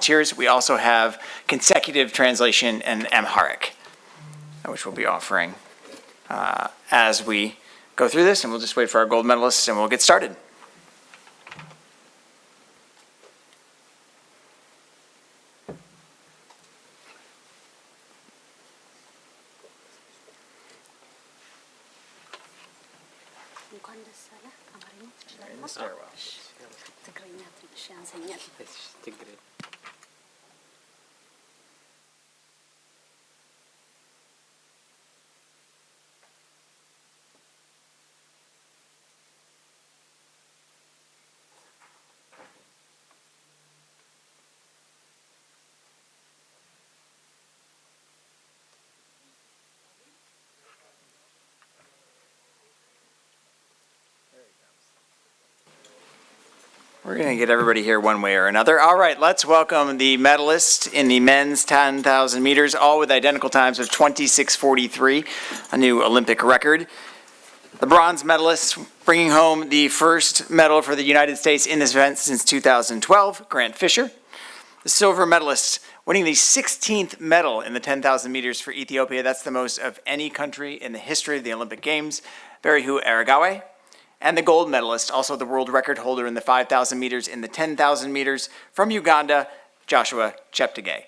volunteers. We also have consecutive translation in Amharic, which we'll be offering as we go through this, and we'll just wait for our gold medalists and we'll get started. In the stairwell. We're going to get everybody here one way or another. All right, let's welcome the medalists in the men's 10,000 meters, all with identical times of 26:43, a new Olympic record. The bronze medalists bringing home the first medal for the United States in this event since 2012, Grant Fisher. The silver medalist winning the 16th medal in the 10,000 meters for Ethiopia. That's the most of any country in the history of the Olympic Games, Berihu Aregawi. And the gold medalist, also the world record holder in the 5,000 meters in the 10,000 meters from Uganda, Joshua Cheptegei.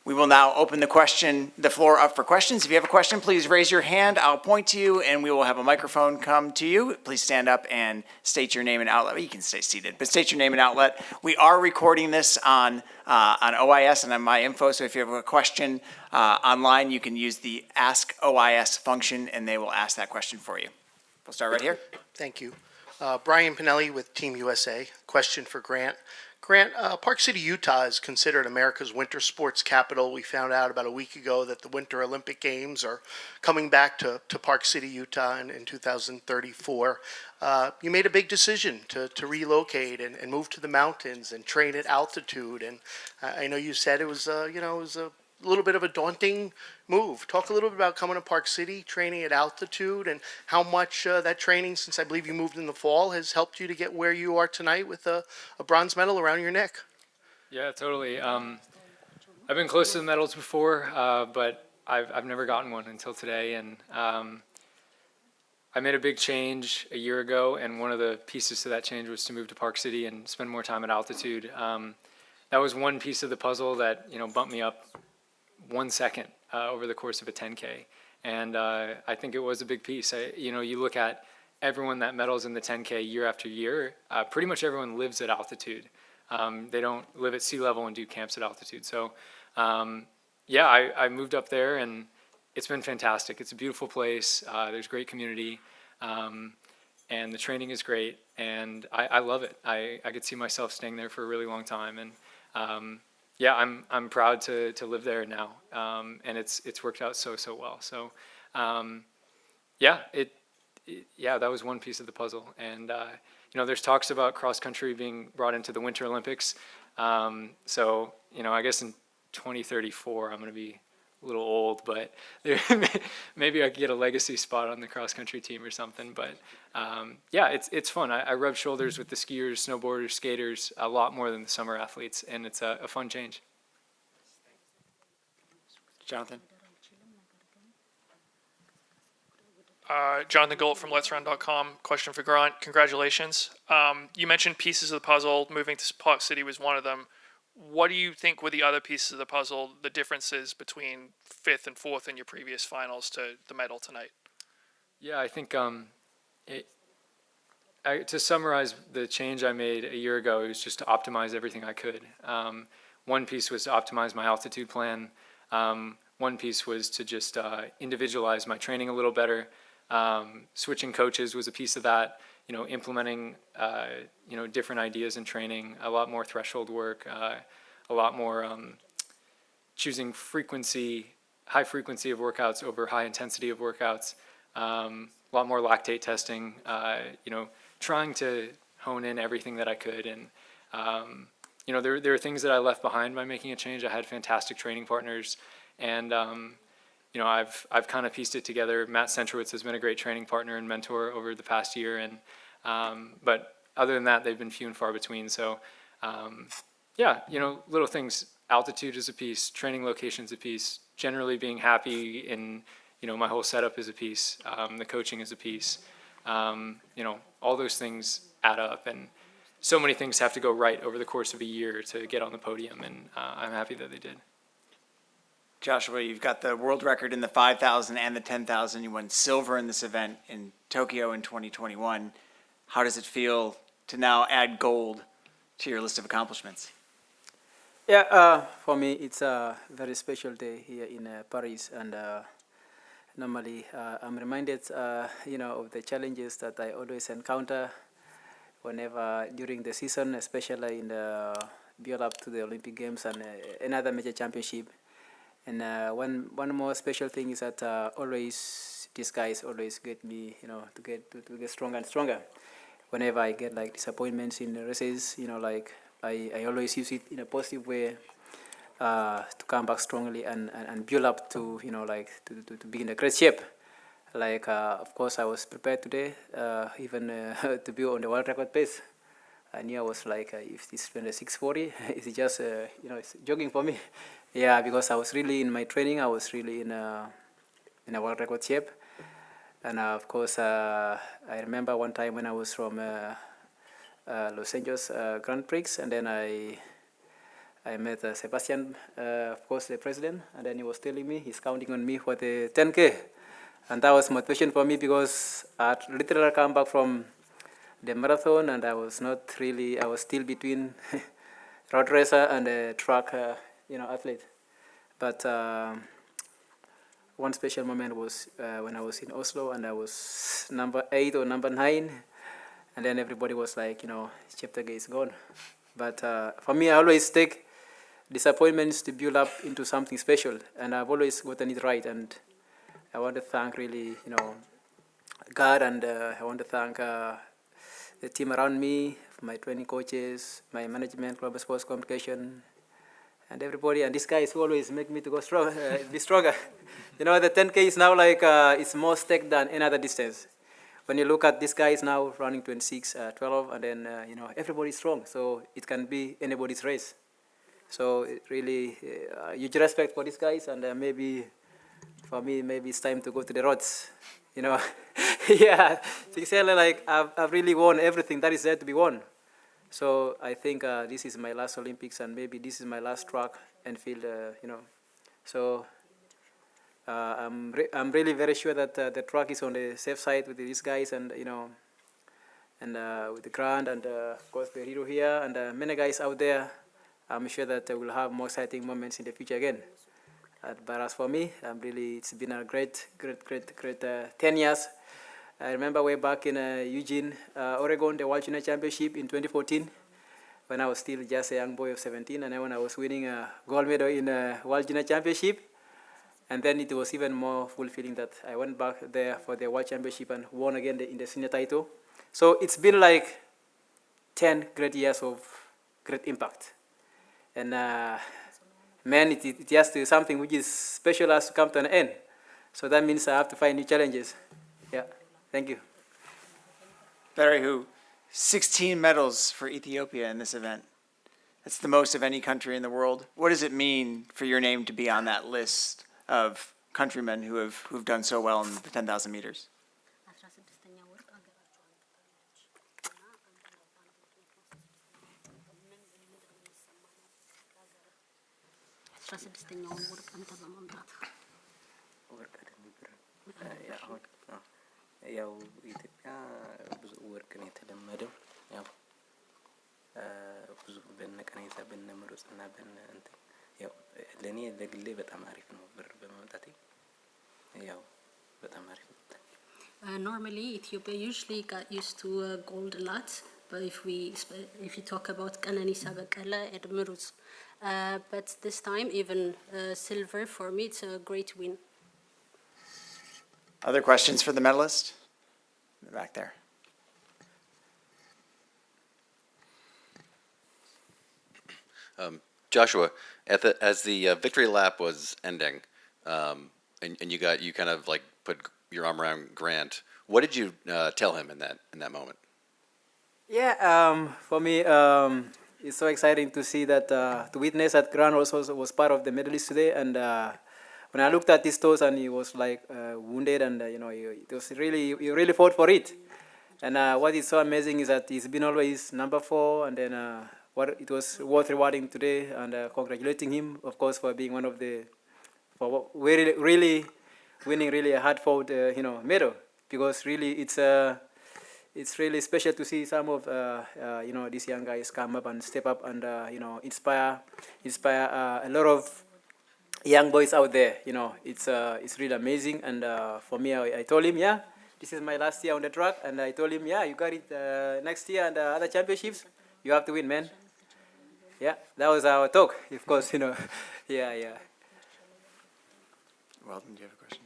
We will now open the floor up for questions. If you have a question, please raise your hand. I'll point to you and we will have a microphone come to you. Please stand up and state your name and outlet. You can stay seated, but state your name and outlet. We are recording this on OIS and on My Info, so if you have a question online, you can use the Ask OIS function and they will ask that question for you. We'll start right here. Thank you. Brian Pinelli with Team USA. Question for Grant. Grant, Park City, Utah is considered America's winter sports capital. We found out about a week ago that the Winter Olympic Games are coming back to Park City, Utah in 2034. You made a big decision to relocate and move to the mountains and train at altitude. And I know you said it was a little bit of a daunting move. Talk a little bit about coming to Park City, training at altitude, and how much that training, since I believe you moved in the fall, has helped you to get where you are tonight with a bronze medal around your neck. Yeah, totally. I've been close to the medals before, but I've never gotten one until today. And I made a big change a year ago, and one of the pieces to that change was to move to Park City and spend more time at altitude. That was one piece of the puzzle that bumped me up 1 second over the course of a 10K, and I think it was a big piece. You look at everyone that medals in the 10K year after year. Pretty much everyone lives at altitude. They don't live at sea level and do camps at altitude. So, yeah, I moved up there, and it's been fantastic. It's a beautiful place. There's great community, and the training is great, and I love it. I could see myself staying there for a really long time, and yeah, I'm proud to live there now, and it's worked out so well. So, yeah, that was one piece of the puzzle. And there's talks about cross country being brought into the Winter Olympics. So I guess in 2034 I'm going to be a little old, but maybe I could get a legacy spot on the cross country team or something. But yeah, it's fun. I rub shoulders with the skiers, snowboarders, skaters a lot more than the summer athletes, and it's a fun change. Jonathan? Jonathan Gold from Let'sRun.com. Question for Grant. Congratulations. You mentioned pieces of the puzzle. Moving to Park City was one of them. What do you think were the other pieces of the puzzle, the differences between 5th and 4th in your previous finals to the medal tonight? Yeah, I think to summarize the change I made a year ago, it was just to optimize everything I could. One piece was to optimize my altitude plan. One piece was to just individualize my training a little better. Switching coaches was a piece of that. Implementing different ideas in training, a lot more threshold work, a lot more choosing high frequency of workouts over high intensity of workouts, a lot more lactate testing, trying to hone in everything that I could. And there are things that I left behind by making a change. I had fantastic training partners, and I've kind of pieced it together. Matt Centrowitz has been a great training partner and mentor over the past year, and but other than that, they've been few and far between. So yeah, little things. altitude is a piece, training location's a piece, generally being happy in, my whole setup is a piece, the coaching is a piece. All those things add up, and so many things have to go right over the course of a year to get on the podium, and I'm happy that they did. Joshua, you've got the world record in the 5,000 and the 10,000. You won silver in this event in Tokyo in 2021. How does it feel to now add gold to your list of accomplishments? Yeah, for me, it's a very special day here in Paris, and normally I'm reminded, of the challenges that I always encounter whenever during the season, especially in the build-up to the Olympic Games and another major championship. And one more special thing is that always these guys always get me, to get stronger and stronger. Whenever I get like disappointments in the races, I always use it in a positive way to come back strongly and build up to, to be in a great shape. Of course, I was prepared today, even to be on the world record pace. I knew I was if this 640, it's just, it's jogging for me. Yeah, because I was really in my training, I was really in a world record shape. And of course, I remember one time when I was from Los Angeles Grand Prix, and then I met Sebastian, of course, the president, and then he was telling me he's counting on me for the 10K. And that was motivation for me because I literally come back from the marathon, and I was still between road racer and a track, athlete. But one special moment was when I was in Oslo, and I was number 8 or number 9, and then everybody was like, Cheptegei is gone. But for me, I always take disappointments to build up into something special, and I've always gotten it right. And I want to thank really, God, and I want to thank the team around me, my training coaches, my management, global sports communication, and everybody. And these guys always make me to go strong, be stronger. The 10K is now it's more stake than any other distance. When you look at these guys now running 26, 12, and then, everybody's strong. So it can be anybody's race. So it really, huge respect for these guys, and maybe, for me, maybe it's time to go to the roads. Yeah, sincerely, I've really won everything that is there to be won. So I think this is my last Olympics, and maybe this is my last track and field, So I'm really very sure that the track is on the safe side with these guys, and and with the Grant, and of course Berihu here, and many guys out there. I'm sure that we'll have more exciting moments in the future again. But as for me, it's been a great 10 years. I remember way back in Eugene, Oregon, the World Junior Championship in 2014, when I was still just a young boy of 17, and then when I was winning a gold medal in World Junior Championship. And then it was even more fulfilling that I went back there for the World Championship and won again in the senior title. So it's been 10 great years of great impact. And man, it has to something which is special has to come to an end. So that means I have to find new challenges. Yeah, thank you. Berihu, 16 medals for Ethiopia in this event. That's the most of any country in the world. What does it mean for your name to be on that list of countrymen who've done so well in the 10,000 meters? ያው ኢትዮጵያ ብዙ ወርቅ ነው የተለመደው። ያው ብዙ በነ ቀነኒሳ በነ ምሩጽና በነ እንትን ያው ለኔ ለግሌ በጣም አሪፍ ነው ብር በማምጣቴ ያው በጣም አሪፍ ነው። Normally, Ethiopia usually got used to gold a lot, but if you talk about Kananisa Bekele and Muruz, but this time even silver for me, it's a great win. Other questions for the medalist? In the back there. Joshua, as the victory lap was ending, and you kind of put your arm around Grant, what did you tell him in that moment? Yeah, for me, it's so exciting to see that, to witness that Grant also was part of the medalist today. And when I looked at his toes and he was like wounded, and it was really, he really fought for it. And what is so amazing is that he's been always number 4, and then it was worth rewarding today, and congratulating him, of course, for being one of the, for really winning really a hard-fought, medal, because really it's really special to see some of these young guys come up and step up and inspire a lot of young boys out there. It's really amazing. And for me, I told him, yeah, this is my last year on the track, and I told him, yeah, you got it next year and other championships, you have to win, man. Yeah, that was our talk, of course. Yeah. Weldon, do you have a question?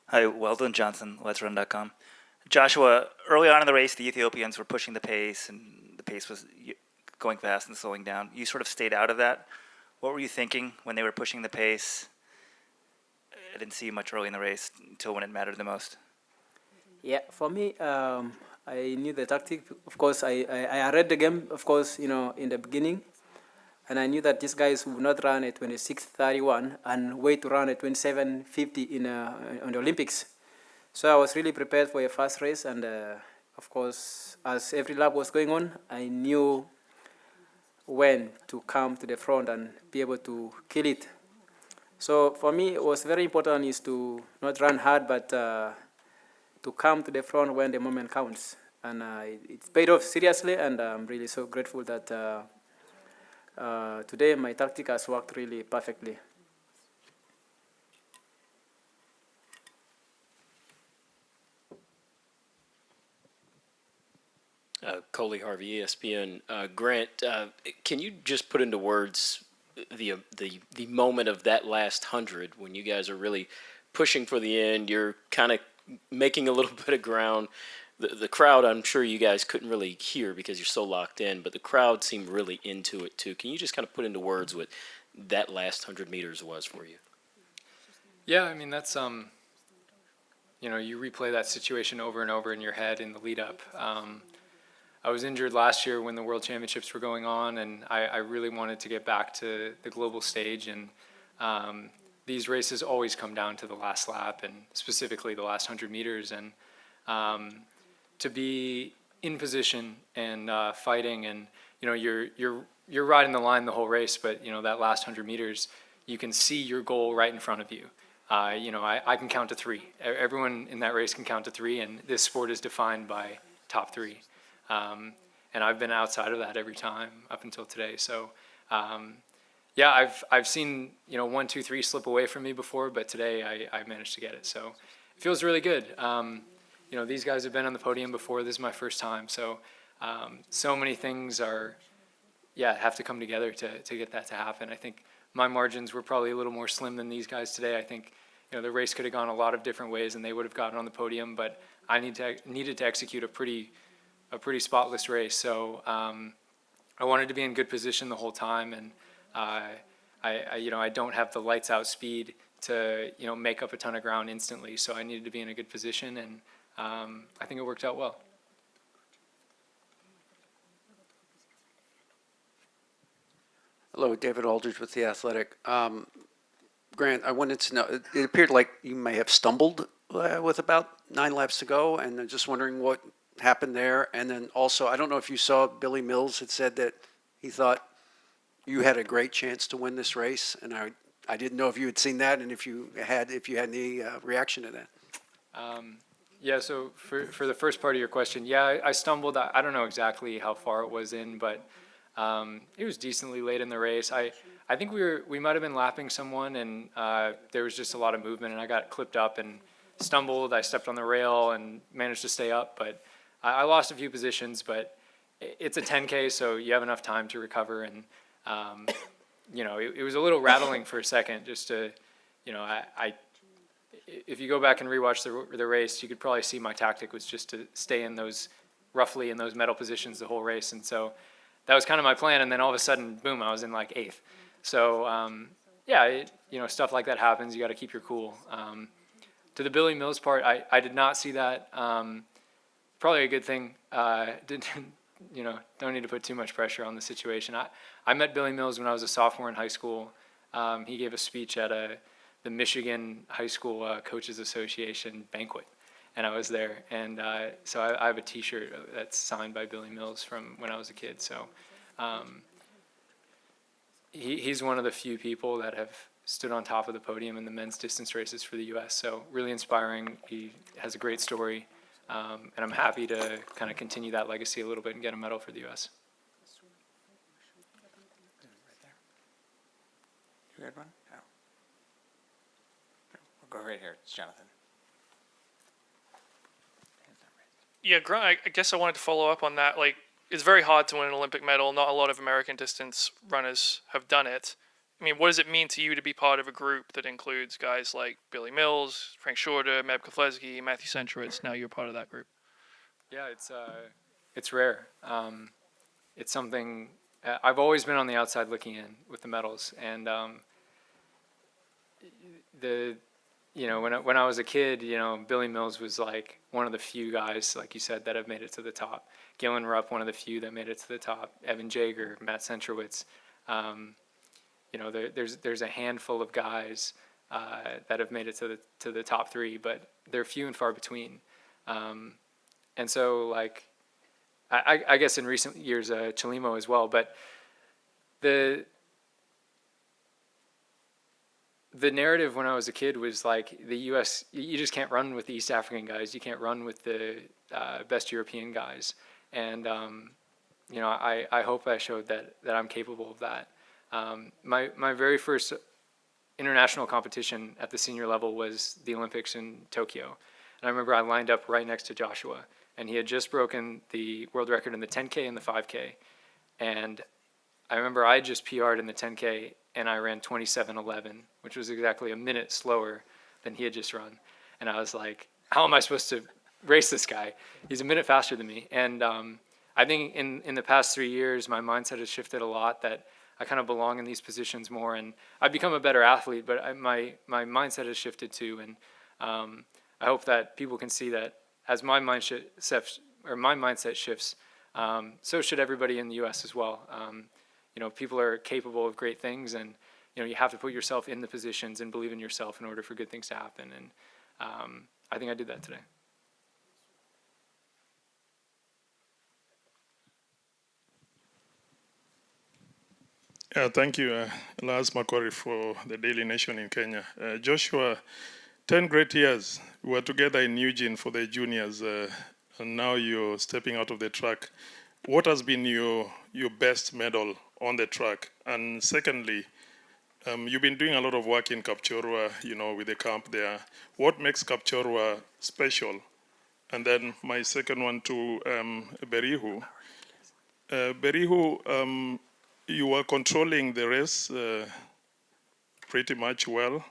Hi, Weldon Johnson, Let'sRun.com. Joshua, early on in the race, the Ethiopians were pushing the pace, and the pace was going fast and slowing down. You sort of stayed out of that. What were you thinking when they were pushing the pace? I didn't see you much early in the race until when it mattered the most. Yeah, for me, I knew the tactic. Of course, I read the game, of course, in the beginning. And I knew that these guys would not run at 26:31 and wait to run at 27:50 on the Olympics. So I was really prepared for a fast race. And, of course, as every lap was going on, I knew when to come to the front and be able to kill it. So for me, it was very important is to not run hard, but to come to the front when the moment counts. And it's paid off seriously, and I'm really so grateful that today my tactic has worked really perfectly. Coley Harvey, ESPN. Grant, can you just put into words the moment of that last 100 when you guys are really pushing for the end? You're kind of making a little bit of ground. The crowd, I'm sure you guys couldn't really hear because you're so locked in, but the crowd seemed really into it too. Can you just kind of put into words what that last 100 meters was for you? Yeah, I mean, that's, you replay that situation over and over in your head in the lead up. I was injured last year when the World Championships were going on, and I really wanted to get back to the global stage. And these races always come down to the last lap, and specifically the last 100 meters. And to be in position and fighting, and you're riding the line the whole race, but that last 100 meters, you can see your goal right in front of you. I can count to 3. Everyone in that race can count to 3, and this sport is defined by top 3. And I've been outside of that every time up until today. So, yeah, I've seen 1, 2, 3 slip away from me before, but today I managed to get it. So it feels really good. These guys have been on the podium before. This is my first time. So, so many things have to come together to get that to happen. I think my margins were probably a little more slim than these guys today. I think the race could have gone a lot of different ways, and they would have gotten on the podium. But I needed to execute a pretty spotless race. So I wanted to be in good position the whole time, and I don't have the lights out speed to make up a ton of ground instantly. So I needed to be in a good position, and I think it worked out well. Hello, David Aldridge with The Athletic. Grant, I wanted to know, it appeared like you may have stumbled with about 9 laps to go, and I'm just wondering what happened there. And then also, I don't know if you saw Billy Mills had said that he thought you had a great chance to win this race, and I didn't know if you had seen that, and if you had any reaction to that. Yeah, so for the first part of your question, yeah, I stumbled. I don't know exactly how far it was in, but it was decently late in the race. I think we might have been lapping someone, and there was just a lot of movement, and I got clipped up and stumbled. I stepped on the rail and managed to stay up, but I lost a few positions. But it's a 10K, so you have enough time to recover, and it was a little rattling for a second. Just to, if you go back and rewatch the race, you could probably see my tactic was just to stay roughly in those medal positions the whole race, and so that was kind of my plan. And then all of a sudden, boom, I was in like 8th. So yeah, stuff like that happens. You got to keep your cool. To the Billy Mills part, I did not see that. Probably a good thing. Didn't, don't need to put too much pressure on the situation. I met Billy Mills when I was a sophomore in high school. He gave a speech at the Michigan High School Coaches Association banquet, and I was there. And so I have a T-shirt that's signed by Billy Mills from when I was a kid. So he's one of the few people that have stood on top of the podium in the men's distance races for the U.S. So really inspiring. He has a great story, and I'm happy to kind of continue that legacy a little bit and get a medal for the U.S. You had one? No. We'll go right here. It's Jonathan. Yeah, Grant, I guess I wanted to follow up on that. Like, it's very hard to win an Olympic medal. Not a lot of American distance runners have done it. I mean, what does it mean to you to be part of a group that includes guys like Billy Mills, Frank Shorter, Meb Keflezighi, Matthew Centrowitz? Now you're part of that group. Yeah, it's rare. It's something I've always been on the outside looking in with the medals, and when I was a kid, Billy Mills was like one of the few guys, like you said, that have made it to the top. Gillen Rupp, one of the few that made it to the top. Evan Jager, Matt Centrowitz. There's a handful of guys that have made it to the top three, but they're few and far between. And so, like, I guess in recent years, Chalimo as well. But the narrative when I was a kid was like the U.S. You just can't run with the East African guys. You can't run with the best European guys. And I hope I showed that I'm capable of that. My very first international competition at the senior level was the Olympics in Tokyo. And I remember I lined up right next to Joshua, and he had just broken the world record in the 10K and the 5K. And I remember I just PR'd in the 10K, and I ran 27:11, which was exactly a minute slower than he had just run. And I was like, how am I supposed to race this guy? He's a minute faster than me. And I think in the past 3 years, my mindset has shifted a lot, that I kind of belong in these positions more, and I've become a better athlete, but my mindset has shifted too. And I hope that people can see that as my mindset shifts, so should everybody in the U.S. as well. People are capable of great things, and you have to put yourself in the positions and believe in yourself in order for good things to happen. And I think I did that today. Thank you, Lars Makori, for the Daily Nation in Kenya. Joshua, 10 great years. We were together in Eugene for the juniors, and now you're stepping out of the track. What has been your best medal on the track? And secondly, you've been doing a lot of work in Kapchorwa, with the camp there. What makes Kapchorwa special? And then my second one to Berihu. Berihu, you were controlling the race pretty much well.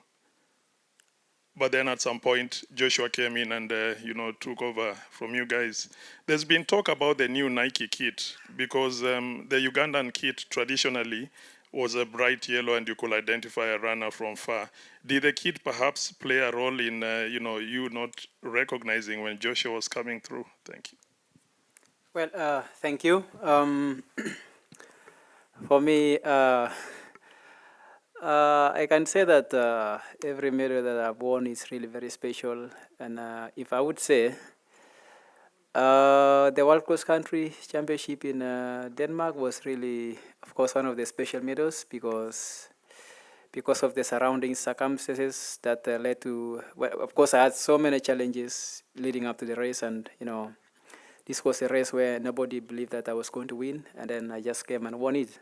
But then at some point, Joshua came in and, took over from you guys. There's been talk about the new Nike kit, because the Ugandan kit traditionally was a bright yellow and you could identify a runner from far. Did the kit perhaps play a role in, you not recognizing when Joshua was coming through? Thank you. Well, thank you. For me, I can say that every medal that I've won is really very special. And if I would say, the World Cross Country Championship in Denmark was really, of course, one of the special medals because of the surrounding circumstances that led to, well, of course, I had so many challenges leading up to the race, and this was a race where nobody believed that I was going to win, and then I just came and won it.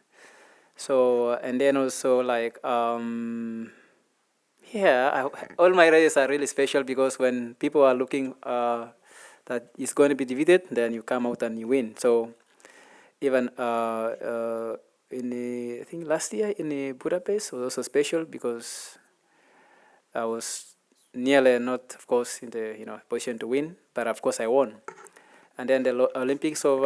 So, and then also like, all my races are really special because when people are looking that it's going to be defeated, then you come out and you win. So even I think last year in Budapest was also special because I was nearly not, of course, in the position to win, but of course I won. And then the Olympics of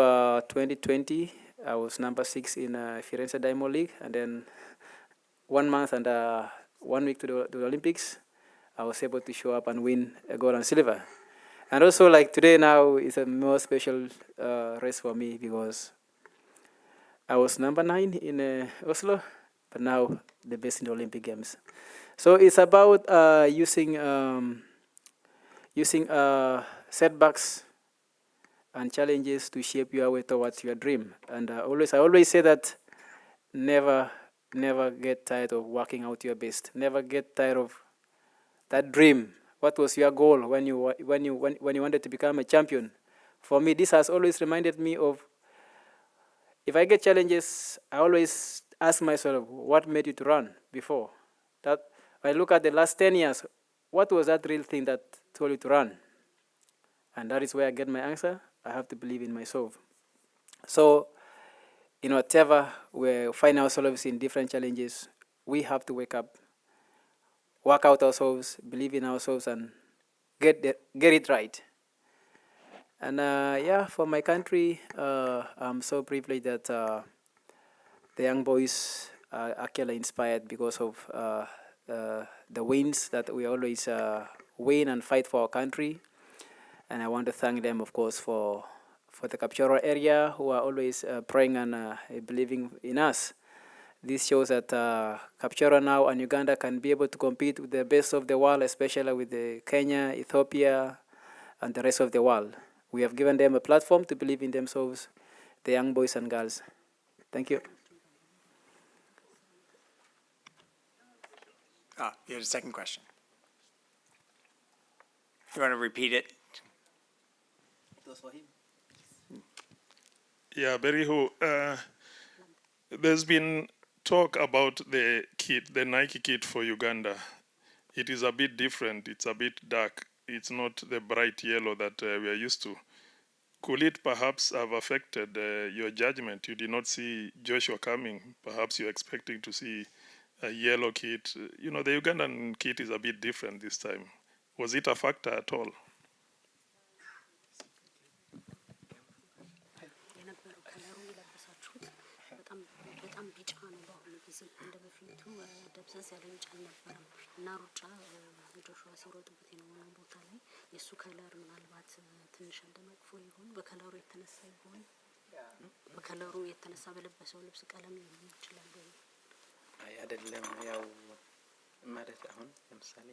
2020, I was number 6 in Firenze Diamond League, and then 1 month and 1 week to the Olympics, I was able to show up and win a gold and silver. And also, like today now is a more special race for me because I was number 9 in Oslo, but now the best in the Olympic Games. So it's about using setbacks and challenges to shape your way towards your dream. And I always say that never get tired of working out your best. Never get tired of that dream. What was your goal when you wanted to become a champion? For me, this has always reminded me of, if I get challenges, I always ask myself, what made you to run before? That I look at the last 10 years, what was that real thing that told you to run? And that is where I get my answer. I have to believe in myself. So, in whatever we find ourselves in different challenges, we have to wake up, work out ourselves, believe in ourselves, and get it right. And yeah, for my country, I'm so privileged that the young boys are actually inspired because of the wins that we always win and fight for our country. And I want to thank them, of course, for the Kapchorwa area who are always praying and believing in us. This shows that Kapchorwa now and Uganda can be able to compete with the best of the world, especially with the Kenya, Ethiopia, and the rest of the world. We have given them a platform to believe in themselves, the young boys and girls. Thank you. You had a second question. You want to repeat it? Yeah, Berihu, there's been talk about the kit, the Nike kit for Uganda. It is a bit different. It's a bit dark. It's not the bright yellow that we are used to. Could it perhaps have affected your judgment? You did not see Joshua coming. Perhaps you're expecting to see a yellow kit. You know, the Ugandan kit is a bit different this time. Was it a factor at all? እና ሩጫ ጆሹዋ ሲሮጥበት የሆነ ቦታ ላይ የእሱ ከለር ምናልባት ትንሽ እንደመጥፎ ይሆን በከለሩ የተነሳ ይሆን በከለሩ የተነሳ በለበሰው ልብስ ቀለም ሊሆን ይችላል ወይ? አይ አይደለም። ያው ማለት አሁን ለምሳሌ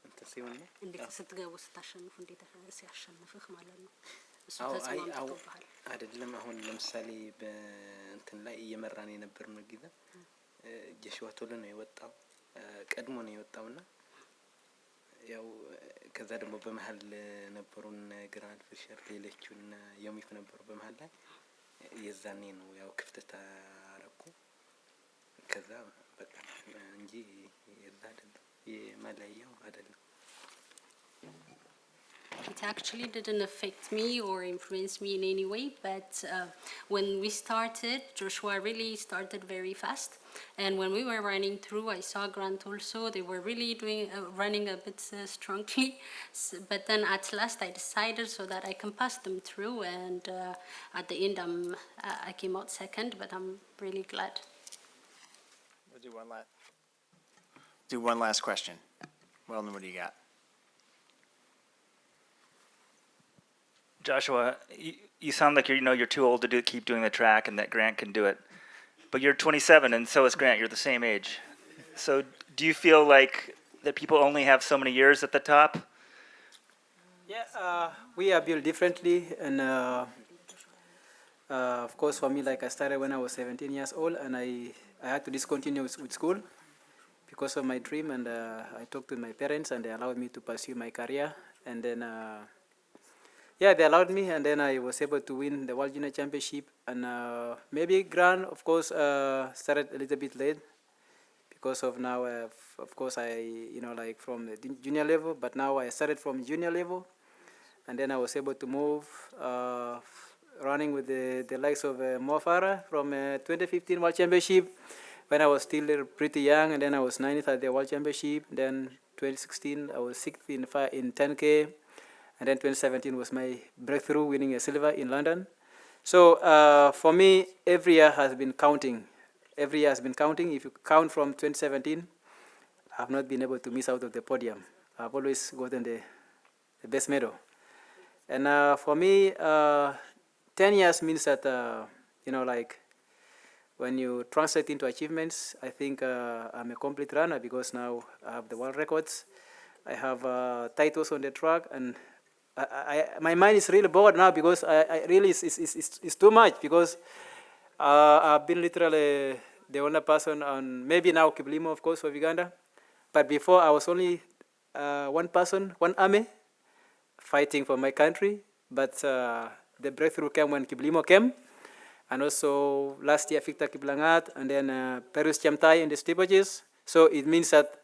እንትን ሲሆን ነው እንዴት ስትገቡ ስታሸንፉ እንዴት ሲያሸንፍህ ማለት ነው እሱ ተጽዋምቶብሃል አይደለም። አሁን ለምሳሌ በእንትን ላይ እየመራን የነበርነው ጊዜ ጆሹዋ ቶሎ ነው የወጣው ቀድሞ ነው የወጣውና ያው ከዛ ደግሞ በመሃል ነበሩን ግራንድ ፊሸር ሌሎቹና የሚፍ ነበሩ በመሃል ላይ የዛኔ ነው ያው ክፍተት አረኩ ከዛ በቃ እንጂ የዛ አይደለም የማላየው አይደለም It actually didn't affect me or influence me in any way, but when we started, Joshua really started very fast. And when we were running through, I saw Grant also. They were really running a bit strongly. But then at last I decided so that I can pass them through. And at the end, I came out second, but I'm really glad. We'll do one last question. Weldon, what do you got? Joshua, you sound like you're too old to keep doing the track, and that Grant can do it. But you're 27, and so is Grant. You're the same age. So, do you feel like that people only have so many years at the top? Yeah, we are built differently, and of course, for me, like I started when I was 17 years old, and I had to discontinue with school because of my dream. And I talked to my parents, and they allowed me to pursue my career, and then. Yeah, they allowed me, and then I was able to win the World Junior Championship. And maybe Grant, of course, started a little bit late because of now, of course, like from the junior level, but now I started from junior level, and then I was able to move, running with the likes of Mo Farah from 2015 World Championship when I was still pretty young, and then I was 9th at the World Championship. Then 2016, I was 6th in 10K. And then 2017 was my breakthrough, winning a silver in London. So for me, every year has been counting. Every year has been counting. If you count from 2017, have not been able to miss out of the podium. I've always gotten the best medal. And for me, 10 years means that, you know, like when you translate into achievements, I think I'm a complete runner because now I have the world records. I have titles on the track, and my mind is really bored now because I really, it's too much because I've been literally the only person on, maybe now Kiblimo, of course, for Uganda. But before, I was only one person, one army, fighting for my country. But the breakthrough came when Kiblimo came. And also last year, Victor Kiblangat, and then Perus Chamtai in the steeplages. So it means that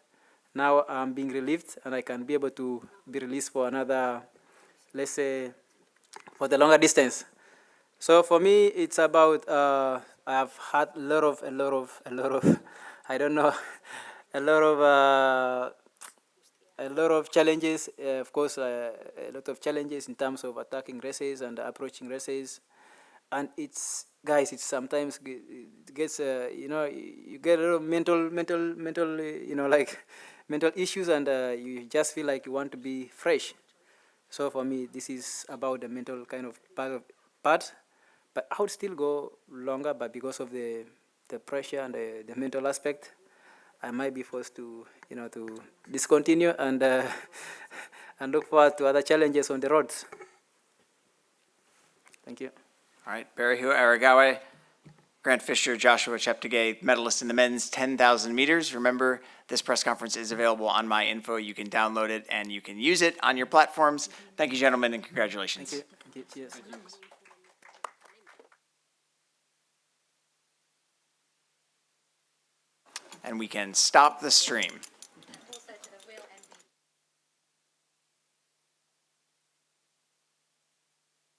now I'm being relieved, and I can be able to be released for another, let's say, for the longer distance. So for me, it's about, I've had a lot of, I don't know, a lot of challenges. Of course, a lot of challenges in terms of attacking races and approaching races. And it's, guys, it's sometimes it gets, you know, you get a lot of mental, you know, like mental issues, and you just feel like you want to be fresh. So for me, this is about the mental kind of part. But I would still go longer, but because of the pressure and the mental aspect, I might be forced to, you know, to discontinue and and look forward to other challenges on the roads. Thank you. All right, Berihu Aregawi, Grant Fisher, Joshua Cheptegei, medalists in the men's 10,000 meters. Remember, this press conference is available on My Info. You can download it and you can use it on your platforms. Thank you, gentlemen, and congratulations. Thank you. Cheers. And we can stop the stream.